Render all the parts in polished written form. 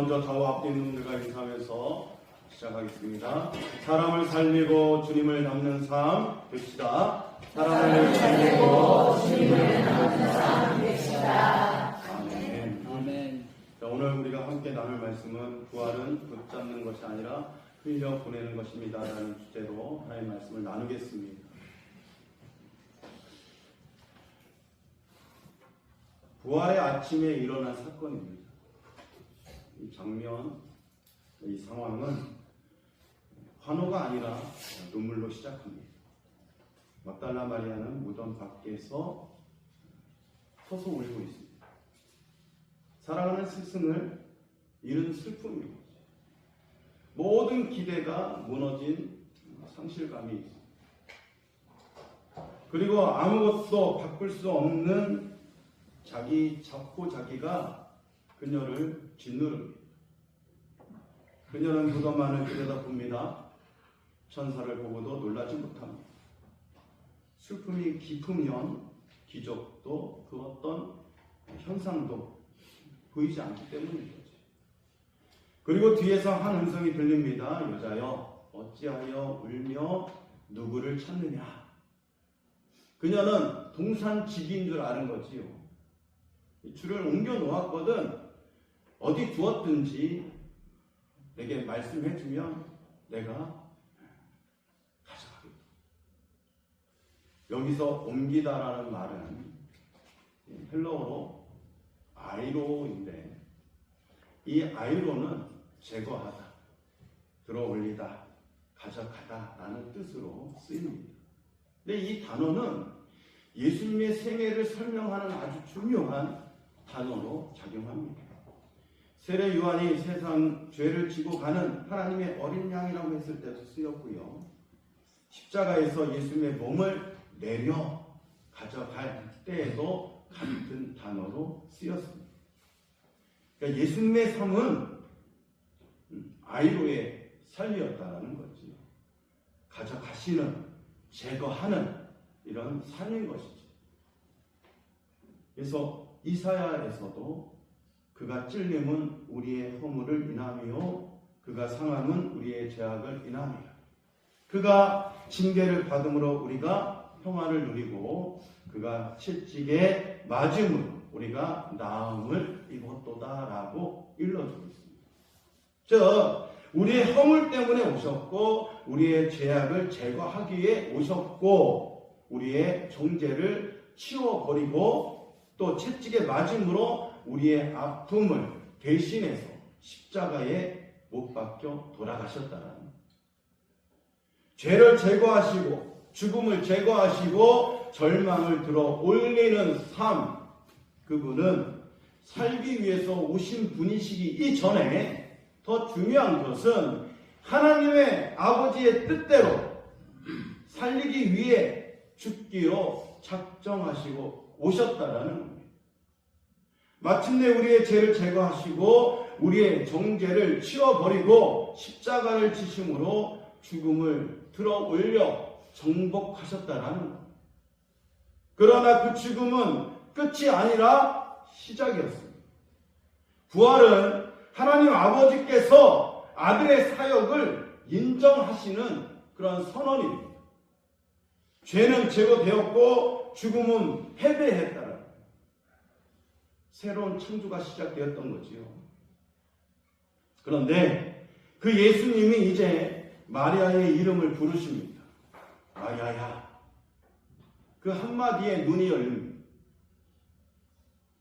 먼저 저와 앞에 있는 분들과 인사하면서 시작하겠습니다. 사람을 살리고 주님을 닮는 삶 됩시다. 사람을 살리고 주님을 닮는 삶 됩시다. 아멘. 아멘. 자, 오늘 우리가 함께 나눌 말씀은 부활은 붙잡는 것이 아니라 흘려 보내는 것입니다 라는 주제로 하나님의 말씀을 나누겠습니다. 부활의 아침에 일어난 사건입니다. 이 장면, 이 상황은 환호가 아니라 눈물로 시작합니다. 막달라 마리아는 무덤 밖에서 서서 울고 있습니다. 사랑하는 스승을 잃은 슬픔입니다. 모든 기대가 무너진 상실감이 있습니다. 그리고 아무것도 바꿀 수 없는 자기 자포자기가 그녀를 짓누릅니다. 그녀는 무덤 안을 들여다봅니다. 천사를 보고도 놀라지 못합니다. 슬픔이 깊으면 기적도 그 어떤 현상도 보이지 않기 때문인 거죠. 그리고 뒤에서 한 음성이 들립니다. 여자여 어찌하여 울며 누구를 찾느냐. 그녀는 동산직인 줄 아는 거지요. 줄을 옮겨 놓았거든. 어디 두었든지 내게 말씀해 주면 내가 가져가겠다. 여기서 옮기다라는 말은 헬라어로 아이로인데 이 아이로는 제거하다, 들어올리다, 가져가다 라는 뜻으로 쓰입니다. 근데 이 단어는 예수님의 생애를 설명하는 아주 중요한 단어로 작용합니다. 세례 요한이 세상 죄를 지고 가는 하나님의 어린 양이라고 했을 때도 쓰였고요. 십자가에서 예수님의 몸을 내려 가져갈 때에도 같은 단어로 쓰였습니다. 그러니까 예수님의 삶은 아이로의 삶이었다는 거죠. 가져가시는, 제거하는 이런 삶인 것이죠. 그래서 이사야에서도 그가 찔림은 우리의 허물을 인하며 그가 상함은 우리의 죄악을 인하며 그가 징계를 받음으로 우리가 평안을 누리고 그가 채찍에 맞음으로 우리가 나음을 입었도다라고 일러주고 있습니다. 즉 우리의 허물 때문에 오셨고 우리의 죄악을 제거하기 위해 오셨고 우리의 정죄를 치워버리고 또 채찍에 맞음으로 우리의 아픔을 대신해서 십자가에 못 박혀 돌아가셨다는 죄를 제거하시고 죽음을 제거하시고 절망을 들어 올리는 삶, 그분은 살기 위해서 오신 분이시기 이전에 더 중요한 것은 하나님의 아버지의 뜻대로 살리기 위해 죽기로 작정하시고 오셨다라는 겁니다. 마침내 우리의 죄를 제거하시고 우리의 정죄를 치워버리고 십자가를 지심으로 죽음을 들어 올려 정복하셨다라는 겁니다. 그러나 그 죽음은 끝이 아니라 시작이었습니다. 부활은 하나님 아버지께서 아들의 사역을 인정하시는 그런 선언입니다. 죄는 제거되었고 죽음은 패배했다라. 새로운 창조가 시작되었던 거지요. 그런데 그 예수님이 이제 마리아의 이름을 부르십니다. 마리아야. 그 한마디에 눈이 열립니다.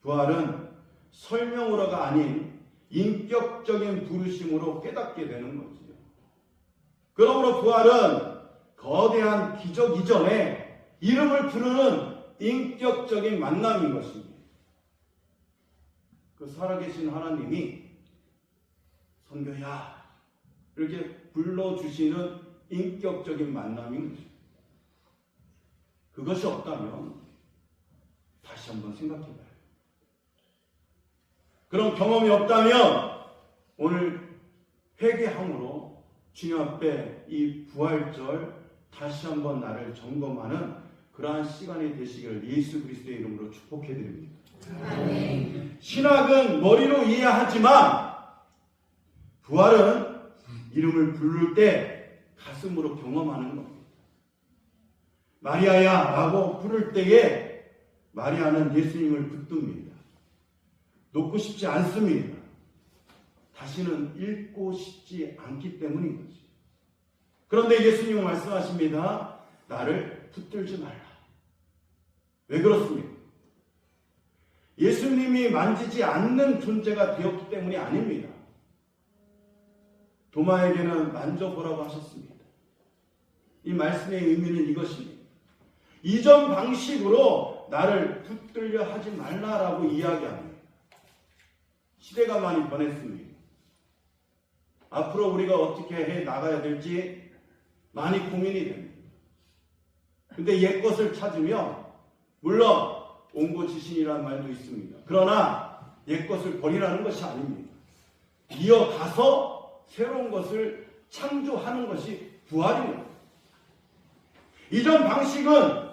부활은 설명으로가 아닌 인격적인 부르심으로 깨닫게 되는 거지요. 그러므로 부활은 거대한 기적 이전에 이름을 부르는 인격적인 만남인 것입니다. 그 살아계신 하나님이 선교야 이렇게 불러주시는 인격적인 만남인 것입니다. 그것이 없다면 다시 한번 생각해봐요. 그런 경험이 없다면 오늘 회개함으로 주님 앞에 이 부활절 다시 한번 나를 점검하는 그러한 시간이 되시기를 예수 그리스도의 이름으로 축복해드립니다. 아멘. 신학은 머리로 이해하지만 부활은 이름을 부를 때 가슴으로 경험하는 겁니다. 마리아야 라고 부를 때에 마리아는 예수님을 붙듭니다. 놓고 싶지 않습니다. 다시는 잃고 싶지 않기 때문인 거죠. 그런데 예수님은 말씀하십니다. 나를 붙들지 말라. 왜 그렇습니까? 예수님이 만지지 않는 존재가 되었기 때문이 아닙니다. 도마에게는 만져보라고 하셨습니다. 이 말씀의 의미는 이것입니다. 이전 방식으로 나를 붙들려 하지 말라라고 이야기합니다. 시대가 많이 변했습니다. 앞으로 우리가 어떻게 해 나가야 될지 많이 고민이 됩니다. 근데 옛 것을 찾으면 물론 옹고지신이라는 말도 있습니다. 그러나 옛 것을 버리라는 것이 아닙니다. 이어가서 새로운 것을 창조하는 것이 부활입니다. 이전 방식은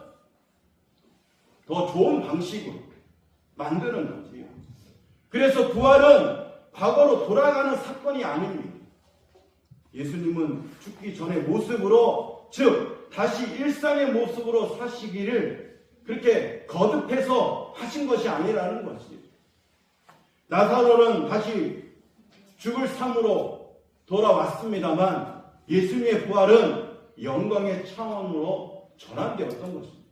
더 좋은 방식으로 만드는 거지요. 그래서 부활은 과거로 돌아가는 사건이 아닙니다. 예수님은 죽기 전의 모습으로, 즉 다시 일상의 모습으로 사시기를 그렇게 거듭해서 하신 것이 아니라는 것이죠. 나사로는 다시 죽을 삶으로 돌아왔습니다만 예수님의 부활은 영광의 차원으로 전환되었던 것입니다.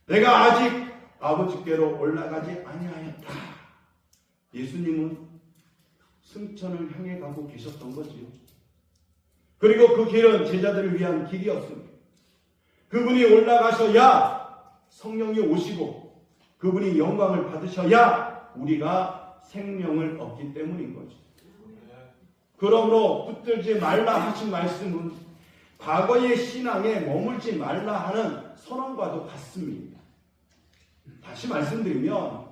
내가 아직 아버지께로 올라가지 아니하였다. 예수님은 승천을 향해 가고 계셨던 거지요. 그리고 그 길은 제자들을 위한 길이었습니다. 그분이 올라가셔야 성령이 오시고 그분이 영광을 받으셔야 우리가 생명을 얻기 때문인 거죠. 그러므로 붙들지 말라 하신 말씀은 과거의 신앙에 머물지 말라 하는 선언과도 같습니다. 다시 말씀드리면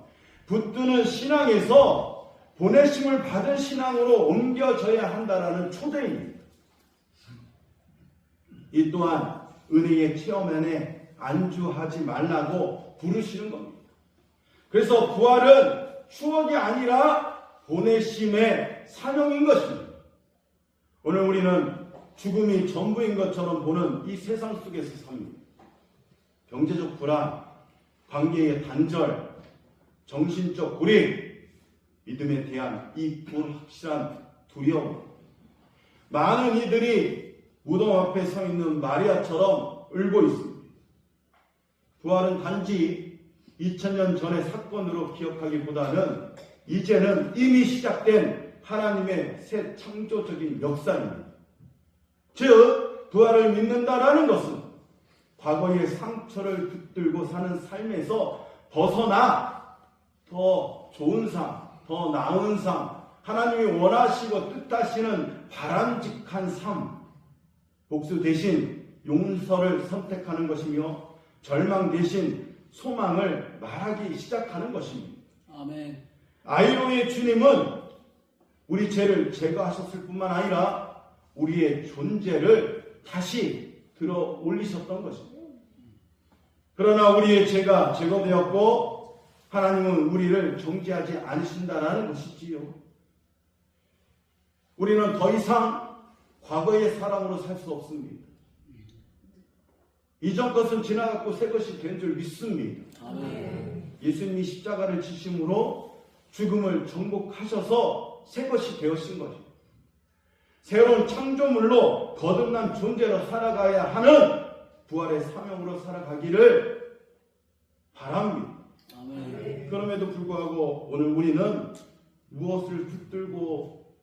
붙드는 신앙에서 보내심을 받은 신앙으로 옮겨져야 한다라는 초대입니다. 이 또한 은혜의 체험에 안주하지 말라고 부르시는 겁니다. 그래서 부활은 추억이 아니라 보내심의 사명인 것입니다. 오늘 우리는 죽음이 전부인 것처럼 보는 이 세상 속에서 삽니다. 경제적 불안, 관계의 단절, 정신적 고립, 믿음에 대한 이 불확실한 두려움. 많은 이들이 무덤 앞에 서 있는 마리아처럼 울고 있습니다. 부활은 단지 2000년 전의 사건으로 기억하기보다는 이제는 이미 시작된 하나님의 새 창조적인 역사입니다. 즉 부활을 믿는다라는 것은 과거의 상처를 붙들고 사는 삶에서 벗어나 더 좋은 삶, 더 나은 삶, 하나님이 원하시고 뜻하시는 바람직한 삶, 복수 대신 용서를 선택하는 것이며 절망 대신 소망을 말하기 시작하는 것입니다. 아멘. 아이로의 주님은 우리 죄를 제거하셨을 뿐만 아니라 우리의 존재를 다시 들어 올리셨던 것입니다. 그러나 우리의 죄가 제거되었고 하나님은 우리를 정죄하지 않으신다라는 것이지요. 우리는 더 이상 과거의 사람으로 살 수 없습니다. 이전 것은 지나갔고 새 것이 된 줄 믿습니다. 아멘. 예수님이 십자가를 지심으로 죽음을 정복하셔서 새 것이 되어신 거죠. 새로운 창조물로 거듭난 존재로 살아가야 하는 부활의 사명으로 살아가기를 바랍니다. 아멘. 그럼에도 불구하고 오늘 우리는 무엇을 붙들고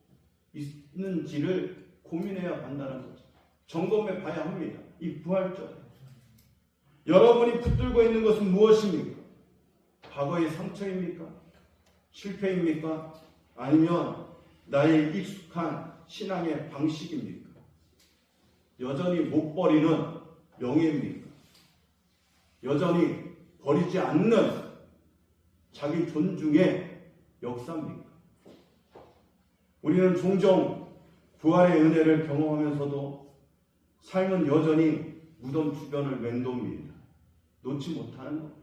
있는지를 고민해야 한다는 거죠. 점검해 봐야 합니다. 이 부활절. 여러분이 붙들고 있는 것은 무엇입니까? 과거의 상처입니까? 실패입니까? 아니면 나의 익숙한 신앙의 방식입니까? 여전히 못 버리는 명예입니까? 여전히 버리지 않는 자기 존중의 역사입니까? 우리는 종종 부활의 은혜를 경험하면서도 삶은 여전히 무덤 주변을 맴돕니다. 놓지 못하는 겁니다.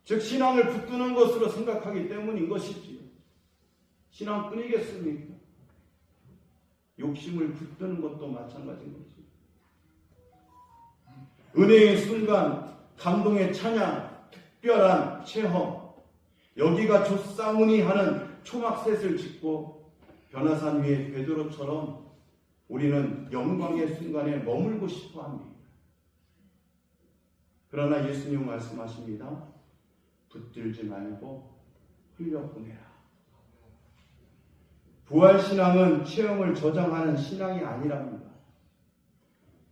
즉 신앙을 붙드는 것으로 생각하기 때문인 것이지요. 신앙뿐이겠습니까? 욕심을 붙드는 것도 마찬가지인 거죠. 은혜의 순간, 감동의 찬양, 특별한 체험, 여기가 조사무니 하는 초막셋을 짓고 변화산 위에 베드로처럼 우리는 영광의 순간에 머물고 싶어 합니다. 그러나 예수님 말씀하십니다. 붙들지 말고 흘려보내라. 부활신앙은 체험을 저장하는 신앙이 아니랍니다.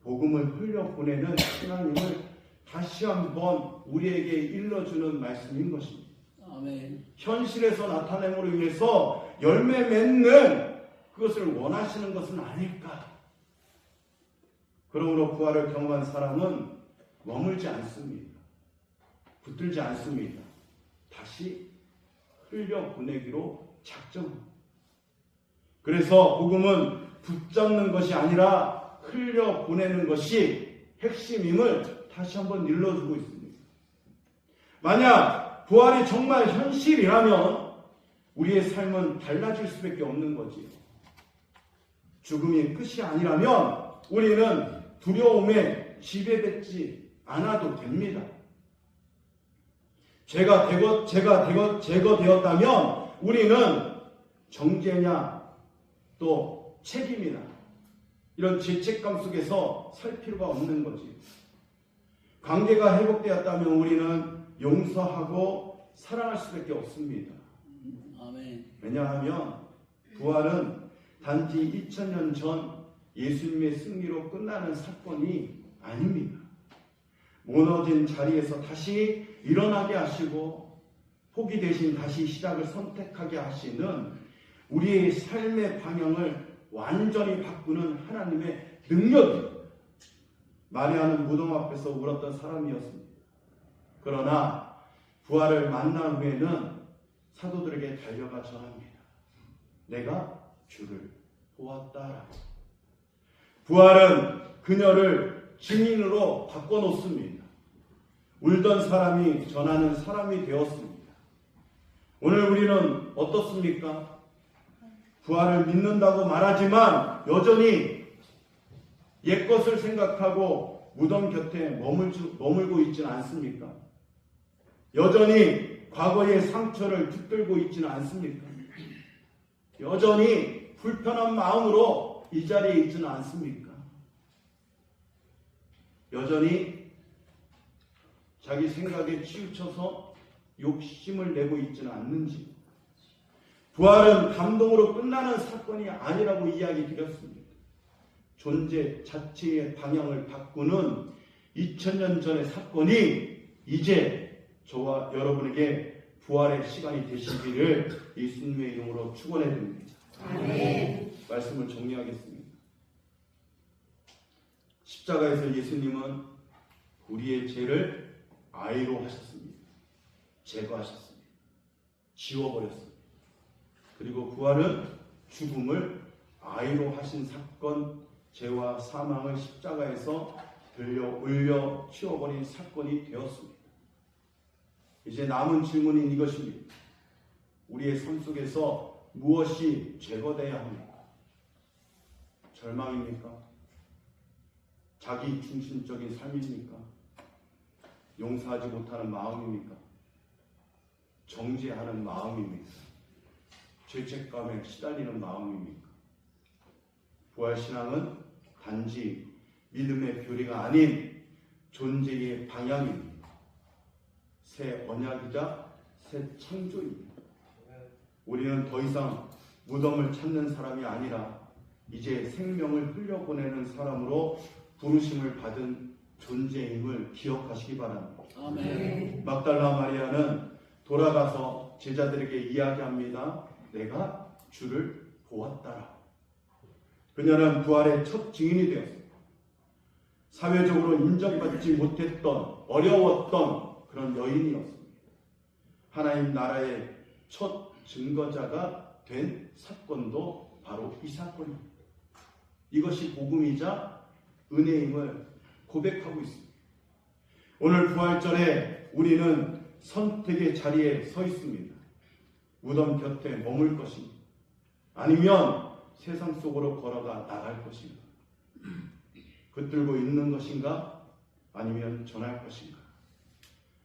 복음을 흘려보내는 신앙임을 다시 한번 우리에게 일러주는 말씀인 것입니다. 아멘. 현실에서 나타냄으로 인해서 열매 맺는 그것을 원하시는 것은 아닐까. 그러므로 부활을 경험한 사람은 머물지 않습니다. 붙들지 않습니다. 다시 흘려보내기로 작정합니다. 그래서 복음은 붙잡는 것이 아니라 흘려보내는 것이 핵심임을 다시 한번 일러주고 있습니다. 만약 부활이 정말 현실이라면 우리의 삶은 달라질 수밖에 없는 거지요. 죽음이 끝이 아니라면 우리는 두려움에 지배받지 않아도 됩니다. 죄가 제거되었다면 우리는 정죄냐 또 책임이나 이런 죄책감 속에서 살 필요가 없는 거지. 관계가 회복되었다면 우리는 용서하고 사랑할 수밖에 없습니다. 아멘. 왜냐하면 부활은 단지 2000년 전 예수님의 승리로 끝나는 사건이 아닙니다. 무너진 자리에서 다시 일어나게 하시고 포기 대신 다시 시작을 선택하게 하시는 우리의 삶의 방향을 완전히 바꾸는 하나님의 능력입니다. 마리아는 무덤 앞에서 울었던 사람이었습니다. 그러나 부활을 만난 후에는 사도들에게 달려가 전합니다. 내가 주를 보았다. 부활은 그녀를 증인으로 바꿔놓습니다. 울던 사람이 전하는 사람이 되었습니다. 오늘 우리는 어떻습니까? 부활을 믿는다고 말하지만 여전히 옛것을 생각하고 무덤 곁에 머물고 있지는 않습니까? 여전히 과거의 상처를 붙들고 있지는 않습니까? 여전히 불편한 마음으로 이 자리에 있지는 않습니까? 여전히 자기 생각에 치우쳐서 욕심을 내고 있지는 않는지. 부활은 감동으로 끝나는 사건이 아니라고 이야기 드렸습니다. 존재 자체의 방향을 바꾸는 2000년 전의 사건이 이제 저와 여러분에게 부활의 시간이 되시기를 예수님의 이름으로 축원해 드립니다. 아멘. 말씀을 정리하겠습니다. 십자가에서 예수님은 우리의 죄를 아이로 하셨습니다. 제거하셨습니다. 지워버렸습니다. 그리고 부활은 죽음을 아이로 하신 사건, 죄와 사망을 십자가에서 올려 치워버린 사건이 되었습니다. 이제 남은 질문인 이것입니다. 우리의 삶 속에서 무엇이 제거돼야 합니까? 절망입니까? 자기 중심적인 삶입니까? 용서하지 못하는 마음입니까? 정죄하는 마음입니까? 죄책감에 시달리는 마음입니까? 부활신앙은 단지 믿음의 교리가 아닌 존재의 방향입니다. 새 언약이자 새 창조입니다. 우리는 더 이상 무덤을 찾는 사람이 아니라 이제 생명을 흘려보내는 사람으로 부르심을 받은 존재임을 기억하시기 바랍니다. 아멘. 막달라 마리아는 돌아가서 제자들에게 이야기합니다. 내가 주를 보았다라. 그녀는 부활의 첫 증인이 되었습니다. 사회적으로 인정받지 못했던 어려웠던 그런 여인이었습니다. 하나님 나라의 첫 증거자가 된 사건도 바로 이 사건입니다. 이것이 복음이자 은혜임을 고백하고 있습니다. 오늘 부활절에 우리는 선택의 자리에 서 있습니다. 무덤 곁에 머물 것입니다. 아니면 세상 속으로 걸어가 나갈 것인가? 붙들고 있는 것인가? 아니면 전할 것인가?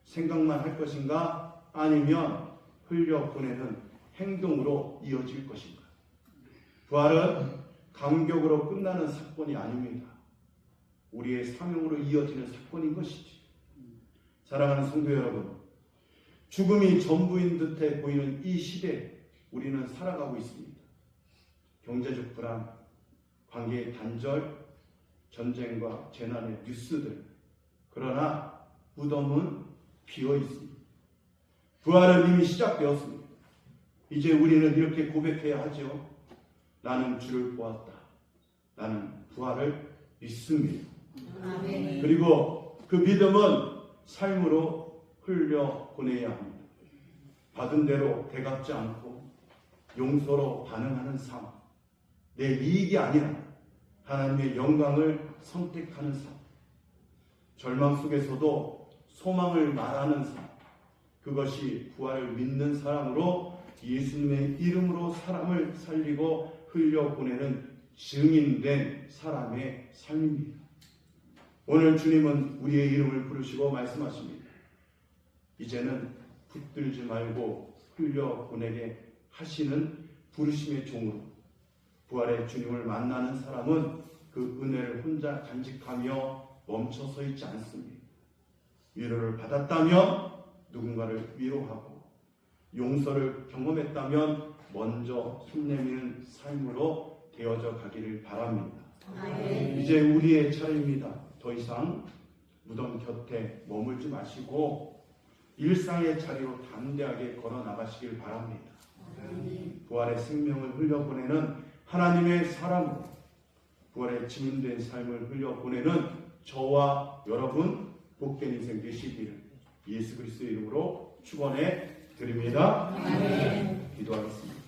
생각만 할 것인가? 아니면 흘려보내는 행동으로 이어질 것인가? 부활은 감격으로 끝나는 사건이 아닙니다. 우리의 사명으로 이어지는 사건인 것이지. 사랑하는 성도 여러분, 죽음이 전부인 듯해 보이는 이 시대에 우리는 살아가고 있습니다. 경제적 불안, 관계의 단절, 전쟁과 재난의 뉴스들. 그러나 무덤은 비어 있습니다. 부활은 이미 시작되었습니다. 이제 우리는 이렇게 고백해야 하죠. 나는 주를 보았다. 나는 부활을 믿습니다. 아멘. 그리고 그 믿음은 삶으로 흘려보내야 합니다. 받은 대로 되갚지 않고 용서로 반응하는 삶. 내 이익이 아니라 하나님의 영광을 선택하는 삶. 절망 속에서도 소망을 말하는 삶. 그것이 부활을 믿는 사람으로 예수님의 이름으로 사람을 살리고 흘려보내는 증인된 사람의 삶입니다. 오늘 주님은 우리의 이름을 부르시고 말씀하십니다. 이제는 붙들지 말고 흘려보내게 하시는 부르심의 종으로 부활의 주님을 만나는 사람은 그 은혜를 혼자 간직하며 멈춰서 있지 않습니다. 위로를 받았다면 누군가를 위로하고 용서를 경험했다면 먼저 손 내미는 삶으로 되어져 가기를 바랍니다. 아멘. 이제 우리의 차례입니다. 더 이상 무덤 곁에 머물지 마시고 일상의 자리로 담대하게 걸어 나가시길 바랍니다. 부활의 생명을 흘려보내는 하나님의 사람으로 부활의 증인된 삶을 흘려보내는 저와 여러분 복된 인생 되시기를 예수 그리스도의 이름으로 축원해 드립니다. 아멘. 기도하겠습니다.